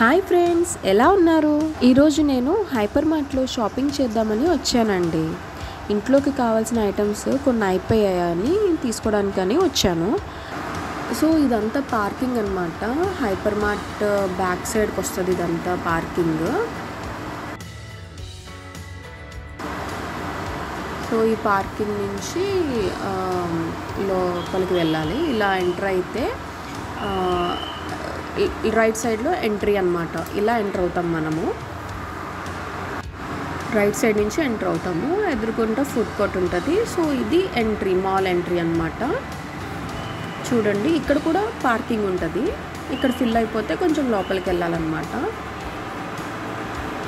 Hi friends, ఎలా ఉన్నారు? ఈరోజు నేను హైపర్ మార్ట్లో షాపింగ్ చేద్దామని వచ్చానండి. ఇంట్లోకి కావాల్సిన ఐటమ్స్ కొన్ని అయిపోయాయని తీసుకోవడానికని వచ్చాను. సో ఇదంతా పార్కింగ్ అనమాట. హైపర్ మార్ట్ బ్యాక్ సైడ్కి వస్తుంది ఇదంతా పార్కింగ్. సో ఈ పార్కింగ్ నుంచి లోపలికి వెళ్ళాలి. ఇలా ఎంటర్ అయితే రైట్ సైడ్లో ఎంట్రీ అన్నమాట. ఇలా ఎంటర్ అవుతాం మనము. రైట్ సైడ్ నుంచి ఎంటర్ అవుతాము. ఎదురుకుంటా ఫుడ్ కోర్ట్ ఉంటుంది. సో ఇది ఎంట్రీ, మాల్ ఎంట్రీ అన్నమాట. చూడండి, ఇక్కడ కూడా పార్కింగ్ ఉంటుంది. ఇక్కడ ఫిల్ అయిపోతే కొంచెం లోపలికి వెళ్ళాలన్నమాట.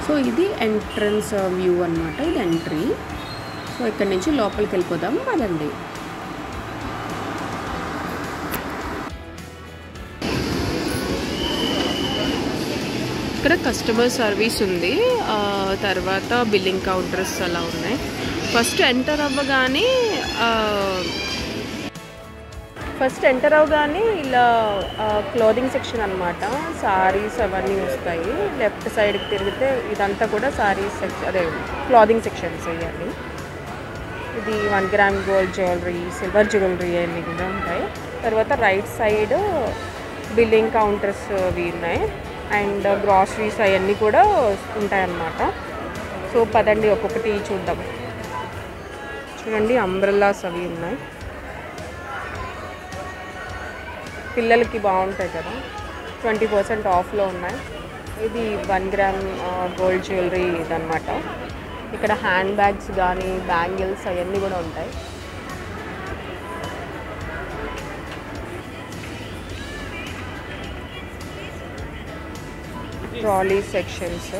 సో ఇది ఎంట్రన్స్ వ్యూ అన్నమాట. ఇది ఎంట్రీ. సో ఇక్కడ నుంచి లోపలికి వెళ్ళిపోదాం పదండి. ఇక్కడ కస్టమర్ సర్వీస్ ఉంది. తర్వాత బిల్లింగ్ కౌంటర్స్ అలా ఉన్నాయి. ఫస్ట్ ఎంటర్ అవ్వగానే ఇలా క్లోదింగ్ సెక్షన్ అనమాట. సారీస్ అవన్నీ వస్తాయి. లెఫ్ట్ సైడ్కి తిరిగితే ఇదంతా కూడా సారీస్ సెక్షన్, అదే క్లాదింగ్ సెక్షన్స్ అయ్యాలి. ఇది 1 gram gold jewellery, silver jewellery అన్నీ కూడా ఉంటాయి. తర్వాత రైట్ సైడ్ బిల్లింగ్ కౌంటర్స్ అవి ఉన్నాయి. అండ్ గ్రాసరీస్ అవన్నీ కూడా ఉంటాయన్నమాట. సో పదండి ఒక్కొక్కటి చూద్దాం. చూడండి, అంబ్రెల్లాస్ అవి ఉన్నాయి. పిల్లలకి బాగుంటాయి కదా. 20% ఆఫ్లో ఉన్నాయి. ఇది 1 గ్రామ్ గోల్డ్ జ్యువెలరీ ఇదన్నమాట. ఇక్కడ హ్యాండ్ బ్యాగ్స్ కానీ బ్యాంగిల్స్ అవన్నీ కూడా ఉంటాయి. Trolley sections.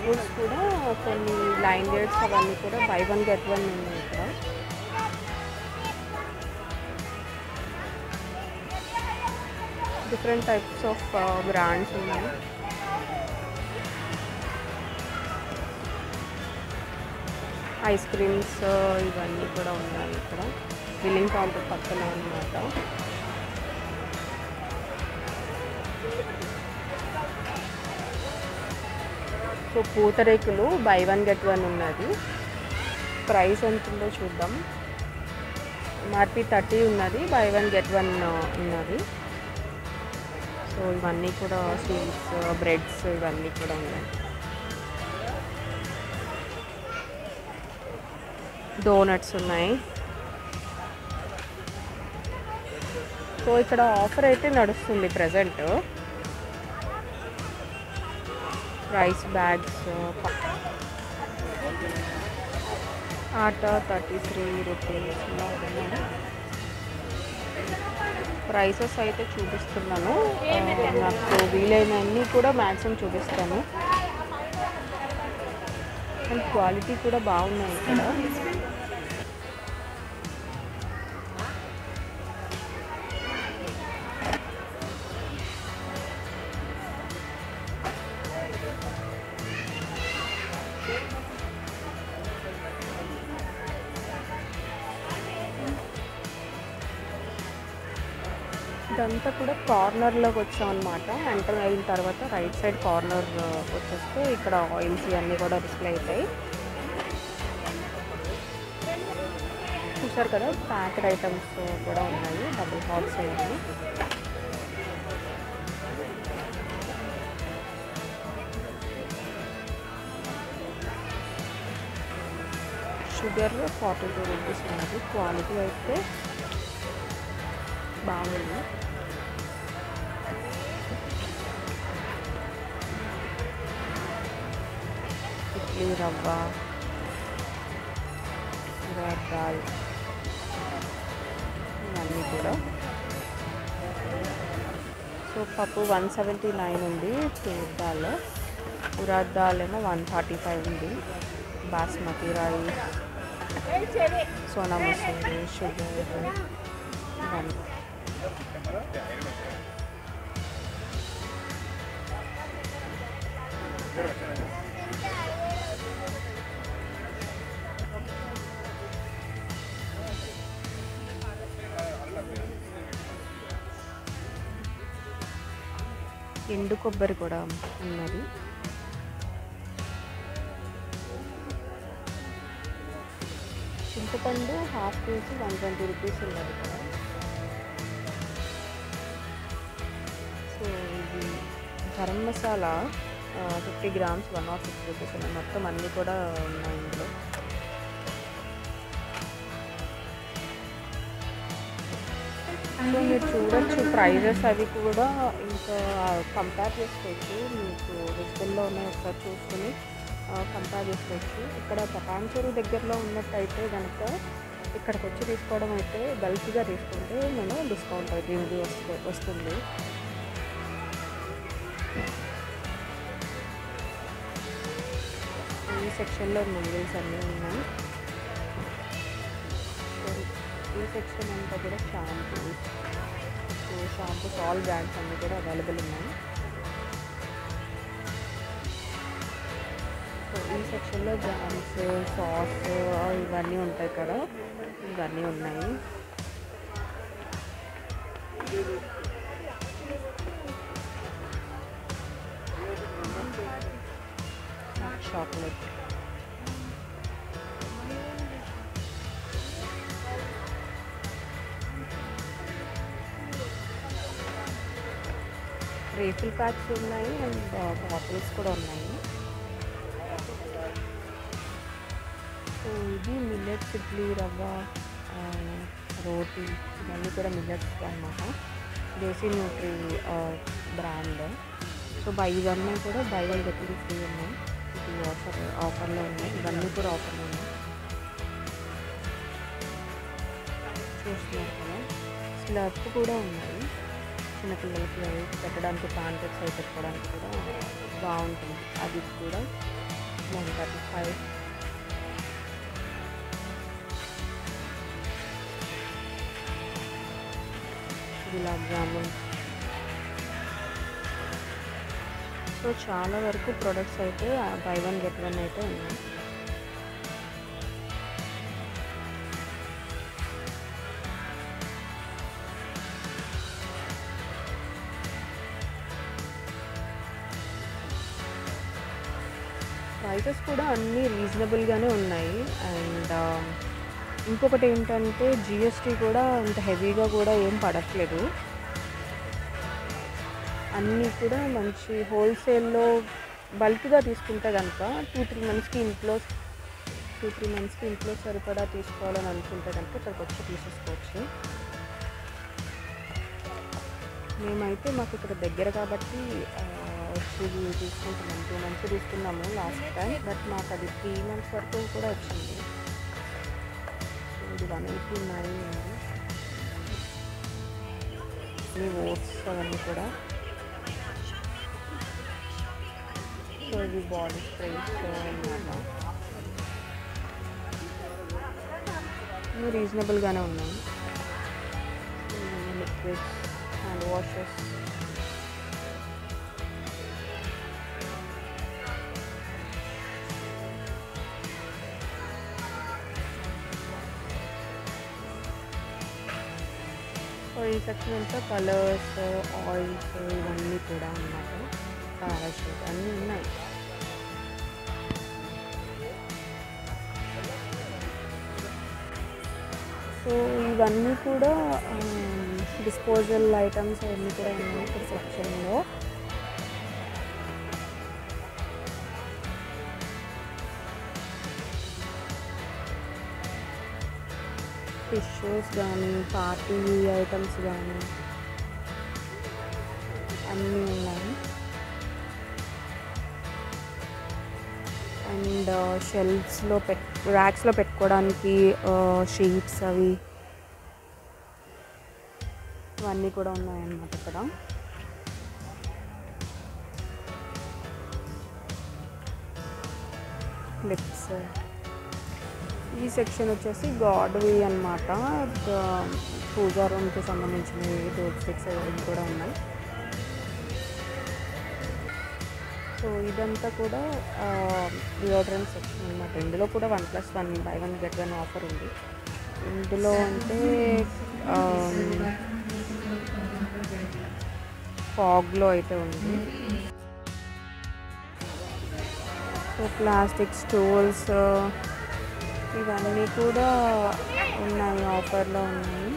ఫుడ్స్ కూడా కొన్ని లైన్ డేట్స్ అవన్నీ కూడా buy 1 get 1 ఉన్నాయి. ఇక్కడ డిఫరెంట్ టైప్స్ ఆఫ్ బ్రాండ్స్ ఉన్నాయి. ఐస్ క్రీమ్స్ ఇవన్నీ కూడా ఉన్నాయి. ఇక్కడ బిల్లింగ్ కౌంటర్ పక్కన అన్నమాట. సో పూతరేకులు buy 1 get 1 ఉన్నది. ప్రైస్ ఎంత ఉందో చూద్దాం. ఎంఆర్పి 30 ఉన్నది, buy 1 get 1 ఉన్నది. సో ఇవన్నీ కూడా స్వీట్స్, బ్రెడ్స్ ఇవన్నీ కూడా ఉన్నాయి. డోనట్స్ ఉన్నాయి. సో ఇక్కడ ఆఫర్ అయితే నడుస్తుంది ప్రజెంట్. రైస్ బ్యాగ్స్ ఆట 33 రూపీస్. ప్రైసెస్ అయితే చూపిస్తున్నాను. నాకు వీలైనన్ని కూడా మ్యాక్సిమం చూపిస్తాను. అండ్ క్వాలిటీ కూడా బాగున్నాయి ఇక్కడ. ఇదంతా కూడా కార్నర్లోకి వచ్చాం అనమాట. ఎంటర్ అయిన తర్వాత రైట్ సైడ్ కార్నర్ వచ్చేస్తే ఇక్కడ ఆయిల్స్ ఇవన్నీ కూడా డిస్ప్లే అవుతాయి. చూసారు కదా, ప్యాక్డ్ ఐటమ్స్ కూడా ఉన్నాయి. డబుల్ హాట్స్ అయ్యాయి. షుగర్ 42 రూపీస్ ఉన్నది. క్వాలిటీ అయితే బాగుంది. ఇడ్లీ రవ్వ, దాల్ ఇవన్నీ కూడా. సో పప్పు 179 ఉంది. తూర్ దాల్, ఉరాద్ దాల్ ఏమో 145 ఉంది. బాస్మతి రైస్, సోనా మసూరి, షుగర్ ఇవన్నీ. ఎండు కొబ్బరి కూడా ఉన్నది. చింతపండు హాఫ్ కేజీ 120 రూపీస్ ఉన్నది కదా. సో ఇది గరం మసాలా 50 గ్రామ్స్ 106 రూపీస్ ఉన్నాయి. మొత్తం అన్నీ కూడా ఉన్నాయి ఇందులో. సో మీరు చూడొచ్చు ప్రైజెస్ అవి కూడా ఇంకా కంపేర్ చేసుకోవచ్చు. మీకు విజిబుల్లో ఉన్నాయి, ఒకసారి చూసుకుని కంపేర్ చేసుకోవచ్చు. ఇక్కడ పటాన్చెరు దగ్గరలో ఉన్నట్టయితే కనుక ఇక్కడికి వచ్చి తీసుకోవడం అయితే బల్క్గా తీసుకుంటే నేను డిస్కౌంట్ అయితే ఇది వస్తుంది. ఈ సెక్షన్లో మంగిల్స్ అన్నీ ఉన్నాయి. ఈ సెక్షన్ అంతా కూడా షాంపూస్, ఆల్ బ్రాండ్స్ అన్నీ కూడా అవైలబుల్ ఉన్నాయి. సో ఈ సెక్షన్లో జామ్స్, సాస్ ఇవన్నీ ఉంటాయి కదా, ఇవన్నీ ఉన్నాయి. చాక్లెట్, రీఫిల్ ప్యాక్స్ ఉన్నాయి అండ్ బాటిల్స్ కూడా ఉన్నాయి. సో ఇది మిల్లెట్స్, ఇడ్లీ రవ్వ, రోటీ ఇవన్నీ కూడా మిల్లెట్స్ అన్నమాట. Desi nutri brand. So buy one కూడా buy one get one free ఉన్నాయి. ఇది ఆఫర్లో ఉన్నాయి. ఇవన్నీ కూడా ఆఫర్లో ఉన్నాయి. చూస్తున్నారు కదా, స్లర్ప్ కూడా ఉన్నాయి. చిన్నపిల్లలకి అవి పెట్టడానికి, ప్యాంటెక్స్ అవి పెట్టుకోవడానికి కూడా బాగుంటుంది. అది కూడా 135. గులాబ్ జామున్. సో చాలా వరకు ప్రొడక్ట్స్ అయితే బై వన్ గెట్ వన్ అయితే ఉన్నాయి. ప్రైసెస్ కూడా అన్నీ రీజనబుల్గానే ఉన్నాయి. అండ్ ఇంకొకటి ఏంటంటే జిఎస్టీ కూడా అంత హెవీగా కూడా ఏం పడట్లేదు. అన్నీ కూడా మంచి హోల్సేల్లో బల్క్గా తీసుకుంటే కనుక 2-3 మంత్స్కి ఇంట్లో సరిపడా తీసుకోవాలని అనుకుంటే కనుక ఇక్కడికి వచ్చి తీసేసుకోవచ్చు. మేమైతే మాకు ఇక్కడ దగ్గర కాబట్టి వచ్చి తీసుకుంటున్నాం. 2 మంత్స్ తీసుకున్నాము లాస్ట్ టైం, బట్ మాకు అది 3 మంత్స్ వరకు కూడా వచ్చింది. ఇది 189 ఉంది. ఈ ఓట్స్ అవన్నీ కూడా. సో ఇది బాడీ స్ప్రేస్ అన్నమాట. ఇవి రీజనబుల్గానే ఉన్నాయి. లిక్విడ్స్, హ్యాండ్ వాషెస్, ఈ సెక్షన్ అంతా కలర్స్, ఆయిల్స్ ఇవన్నీ కూడా అన్నమాట. పారాషూట్ అన్నీ ఉన్నాయి. సో ఇవన్నీ కూడా డిస్పోజల్ ఐటమ్స్ అవన్నీ కూడా ఉన్నాయి ఇక్కడ సెక్షన్లో. టిష్యూస్ కానీ, పార్టీ ఐటమ్స్ కానీ అన్నీ ఉన్నాయి. అండ్ షెల్ఫ్స్లో ర్యాక్స్లో పెట్టుకోవడానికి షీట్స్ అవి ఇవన్నీ కూడా ఉన్నాయన్నమాట ఇక్కడ. క్లిప్స్, ఈ సెక్షన్ వచ్చేసి గాడ్వి అనమాట. పూజా రూమ్కి సంబంధించినవి డోర్ స్టిక్స్ అవి కూడా ఉన్నాయి. సో ఇదంతా కూడా డియోడ్రెంట్ సెక్షన్ అనమాట. ఇందులో కూడా 1+1 బై 1 గెట్ 1 ఆఫర్ ఉంది. ఇందులో అంటే ఫాగ్లో అయితే ఉంది. సో ప్లాస్టిక్ స్టూల్స్ ఇవన్నీ కూడా ఉన్నాయి, ఆఫర్లో ఉన్నాయి.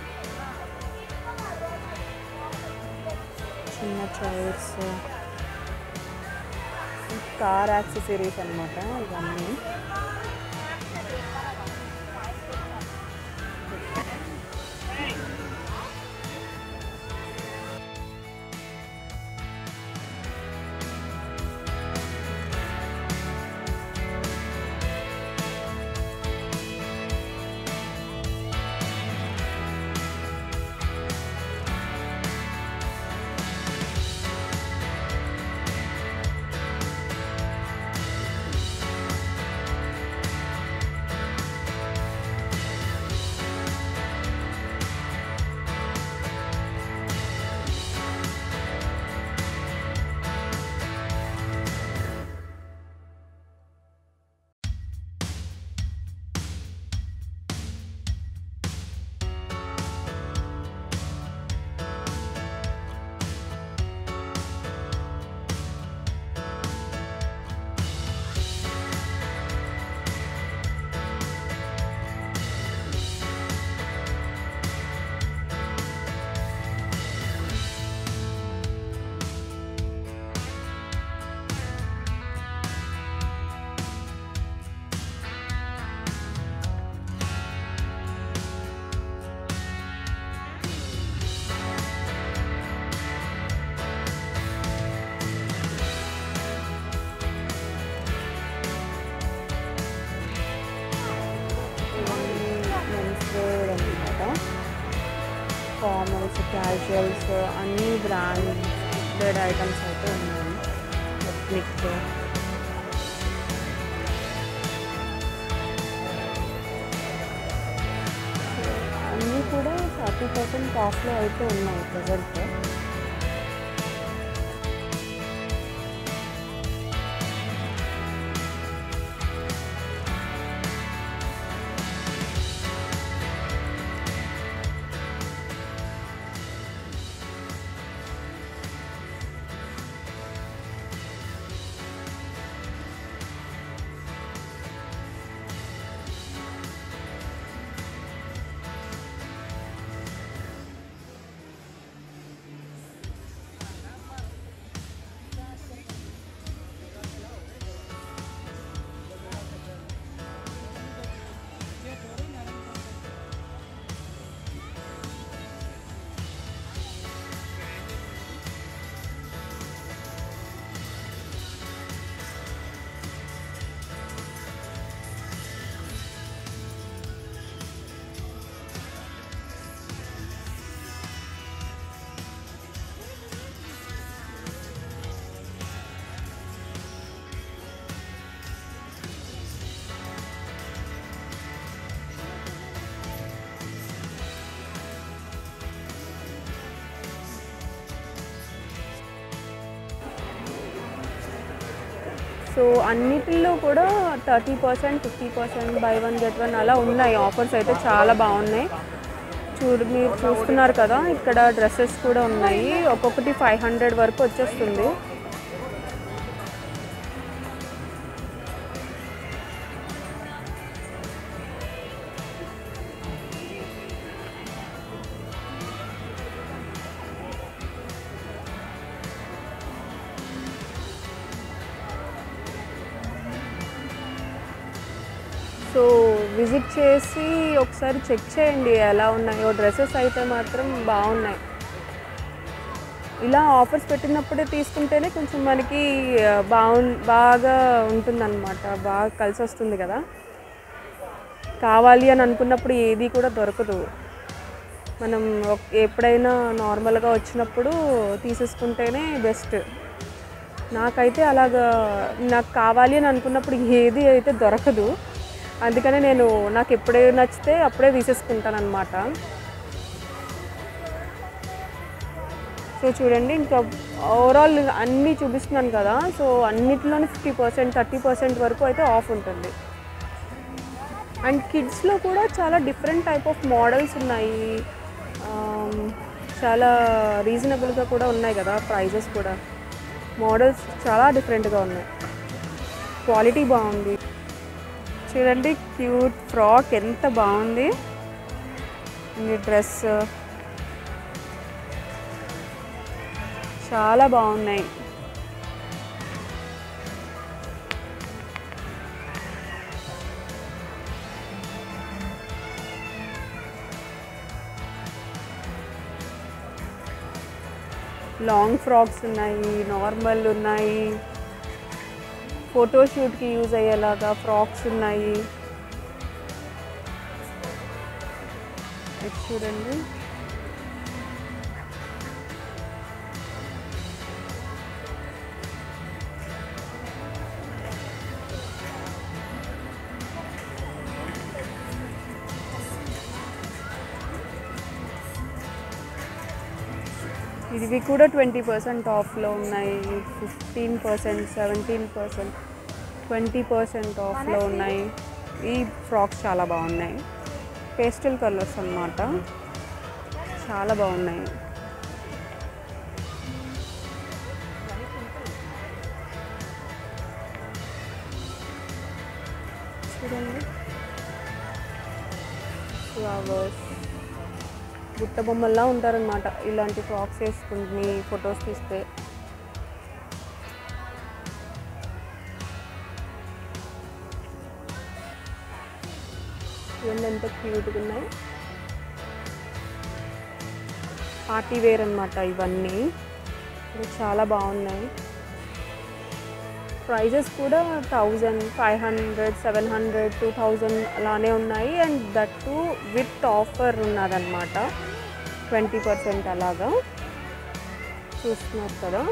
చిన్న చైర్స్, కార్ యాక్సెసరీస్ అన్నమాట ఇవన్నీ. ఫార్మల్స్, క్యాజువల్స్ అన్ని బ్రాండెడ్ ఐటమ్స్ అయితే ఉన్నాయి. ఎథ్నిక్ అన్నీ కూడా 30% ఆఫ్లో అయితే ఉన్నాయి ప్రజెంట్. సో అన్నిటిలో కూడా 30%, 50%, బై 1 గెట్ 1 అలా ఉన్నాయి. ఆఫర్స్ అయితే చాలా బాగున్నాయి. మీరు చూస్తున్నారు కదా, ఇక్కడ డ్రెస్సెస్ కూడా ఉన్నాయి. ఒక్కొక్కటి 500 వరకు వచ్చేస్తుంది. సో విజిట్ చేసి ఒకసారి చెక్ చేయండి ఎలా ఉన్నాయో. డ్రెస్సెస్ అయితే మాత్రం బాగున్నాయి. ఇలా ఆఫర్స్ పెట్టినప్పుడే తీసుకుంటేనే కొంచెం మనకి బాగా ఉంటుందన్నమాట, బాగా కలిసి వస్తుంది కదా. కావాలి అని అనుకున్నప్పుడు ఏది కూడా దొరకదు. మనం ఎప్పుడైనా నార్మల్గా వచ్చినప్పుడు తీసేసుకుంటేనే బెస్ట్. నాకైతే అలాగా నాకు కావాలి అని అనుకున్నప్పుడు ఏది అయితే దొరకదు. అందుకనే నేను నాకు ఎప్పుడే నచ్చితే అప్పుడే తీసేసుకుంటాను అనమాట. సో చూడండి, ఇంకా ఓవరాల్ అన్నీ చూపిస్తున్నాను కదా, సో అన్నిటిలోనే 50%, 30% వరకు అయితే ఆఫ్ ఉంటుంది. అండ్ కిడ్స్లో కూడా చాలా డిఫరెంట్ టైప్ ఆఫ్ మోడల్స్ ఉన్నాయి. చాలా రీజనబుల్గా కూడా ఉన్నాయి కదా ప్రైజెస్ కూడా. మోడల్స్ చాలా డిఫరెంట్గా ఉన్నాయి, క్వాలిటీ బాగుంది. చూడండి క్యూట్ ఫ్రాక్ ఎంత బాగుంది. ఈ డ్రెస్ చాలా బాగున్నాయి. లాంగ్ ఫ్రాక్స్ ఉన్నాయి, నార్మల్ ఉన్నాయి, ఫోటోషూట్కి యూజ్ అయ్యేలాగా ఫ్రాక్స్ ఉన్నాయి. చూడండి ఇవి కూడా 20% ఆఫ్లో ఉన్నాయి, 15%, 17%, 20% ఆఫ్లో ఉన్నాయి. ఈ ఫ్రాక్స్ చాలా బాగున్నాయి, పేస్టల్ కలర్స్ అన్నమాట, చాలా బాగున్నాయి. చూడండి ఫ్లవర్స్, బుట్ట బొమ్మల్లా ఉంటారనమాట ఇలాంటి ఫ్రాక్స్ వేసుకుని ఫొటోస్ తీస్తే. ఇవన్నీ ఎంత క్యూట్గా ఉన్నాయి, పార్టీ వేర్ అనమాట ఇవన్నీ. చాలా బాగున్నాయి. ప్రైజెస్ కూడా 1000, 500, 700, 2000 అలానే ఉన్నాయి. And that too with offer ఉన్నదన్నమాట, 20% అలాగా చూస్తున్నారు కదా.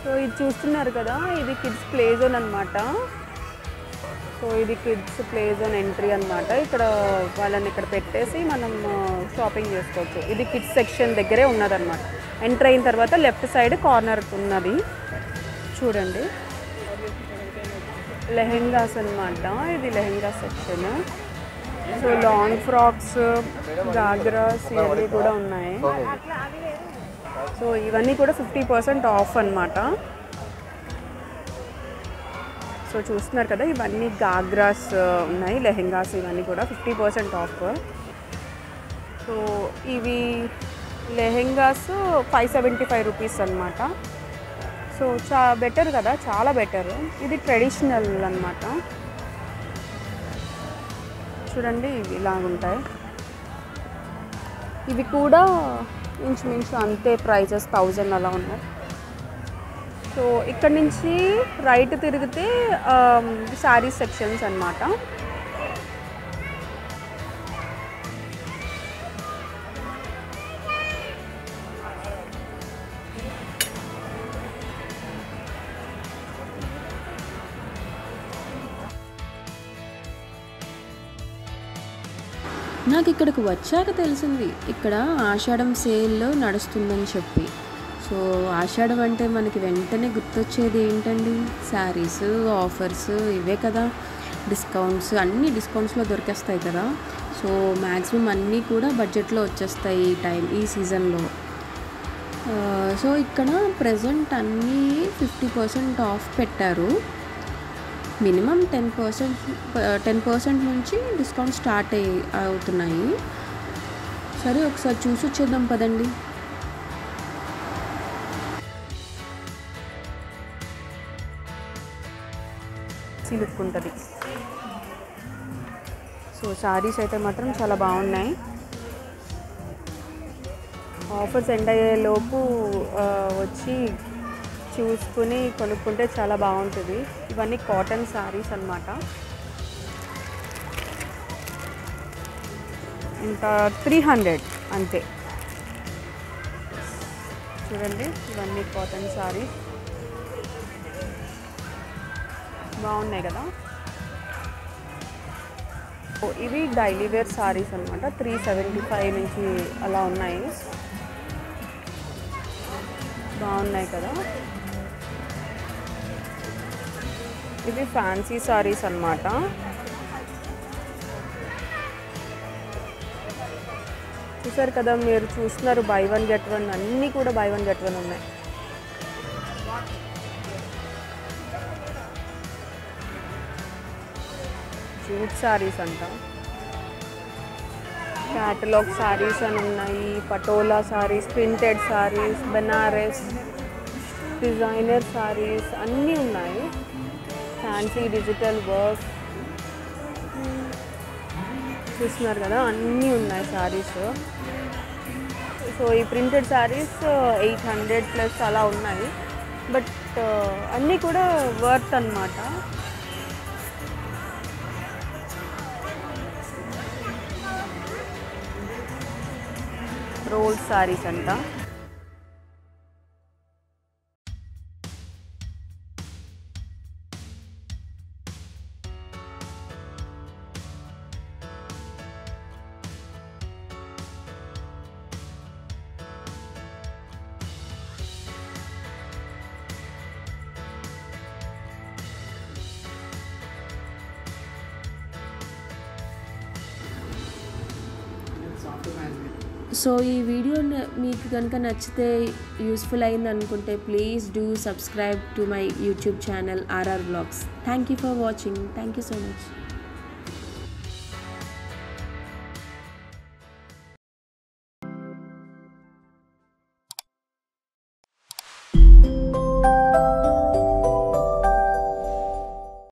సో ఇది చూస్తున్నారు కదా, ఇది కిడ్స్ ప్లే జోన్ అనమాట. సో ఇది కిడ్స్ ప్లే జోన్ ఎంట్రీ అనమాట. ఇక్కడ వాళ్ళని ఇక్కడ పెట్టేసి మనం షాపింగ్ చేసుకోవచ్చు. ఇది కిడ్స్ సెక్షన్ దగ్గరే ఉన్నదన్నమాట. ఎంటర్ అయిన తర్వాత లెఫ్ట్ సైడ్ కార్నర్ ఉన్నది. చూడండి లెహెంగాస్ అనమాట, ఇది lehenga section. So long frocks, ghagras ఇవన్నీ కూడా ఉన్నాయి. సో ఇవన్నీ కూడా 50% ఆఫ్ అనమాట. సో చూస్తున్నారు కదా, ఇవన్నీ గాగ్రాస్ ఉన్నాయి, లెహెంగాస్ ఇవన్నీ కూడా 50% ఆఫ్. సో ఇవి లెహెంగాస్ 575 రూపీస్ అనమాట. సో బెటర్ కదా, చాలా బెటర్. ఇది ట్రెడిషనల్ అనమాట. చూడండి ఇవి ఇలాగుంటాయి. ఇవి కూడా ఇంచుమించు అంతే ప్రైజెస్, 1000 అలా ఉన్నాయి. సో ఇక్కడ నుంచి రైట్ తిరిగితే శారీ సెక్షన్స్ అన్నమాట. నాకు ఇక్కడికి వచ్చాక తెలిసింది ఇక్కడ ఆషాఢం సేల్లో నడుస్తుందని చెప్పి. సో ఆషాఢం అంటే మనకి వెంటనే గుర్తొచ్చేది ఏంటండి, శారీస్, ఆఫర్స్ ఇవే కదా. డిస్కౌంట్స్, అన్నీ డిస్కౌంట్స్లో దొరికేస్తాయి కదా. సో మ్యాక్సిమం అన్నీ కూడా బడ్జెట్లో వచ్చేస్తాయి ఈ సీజన్లో. సో ఇక్కడ ప్రజెంట్ అన్నీ 50% ఆఫ్ పెట్టారు. మినిమం 10% నుంచి డిస్కౌంట్ స్టార్ట్ అవుతున్నాయి. సరే ఒకసారి చూసి వచ్చేద్దాం పదండి. లుక్ ఉంటుంది. సో శారీస్ అయితే మాత్రం చాలా బాగున్నాయి. ఆఫర్స్ ఎండ్ అయ్యేలోపు వచ్చి చూసుకుని కొనుక్కుంటే చాలా బాగుంటుంది. ఇవన్నీ కాటన్ శారీస్ అన్నమాట. ఇంకా 300 అంతే. చూడండి ఇవన్నీ కాటన్ సారీ బాగున్నాయి కదా. ఇవి డైలీ వేర్ సారీస్ అనమాట. 375 నుంచి అలా ఉన్నాయి. బాగున్నాయి కదా. ఇవి ఫ్యాన్సీ సారీస్ అన్నమాట. చూసారు కదా, మీరు చూస్తున్నారు బై వన్ గెట్ వన్, అన్నీ కూడా బై వన్ గెట్ వన్ ఉన్నాయి. జూట్ సారీస్ అంట, క్యాటలాగ్ సారీస్ అని ఉన్నాయి, పటోలా సారీస్, ప్రింటెడ్ సారీస్, బెనారస్, డిజైనర్ సారీస్ అన్నీ ఉన్నాయి. ఫ్యాన్సీ డిజిటల్ వర్క్ చూస్తున్నారు కదా, అన్నీ ఉన్నాయి సారీస్. సో ఈ ప్రింటెడ్ సారీస్ 800+ అలా ఉన్నాయి. బట్ అన్నీ కూడా వర్త్ అన్నమాట. రోల్ సారీస్ అంట. సో ఈ వీడియో మీకు కనుక నచ్చితే, యూస్ఫుల్ అయింది అనుకుంటే, please do subscribe to my YouTube channel RR Vlogs. Thank you for watching. Thank you so much.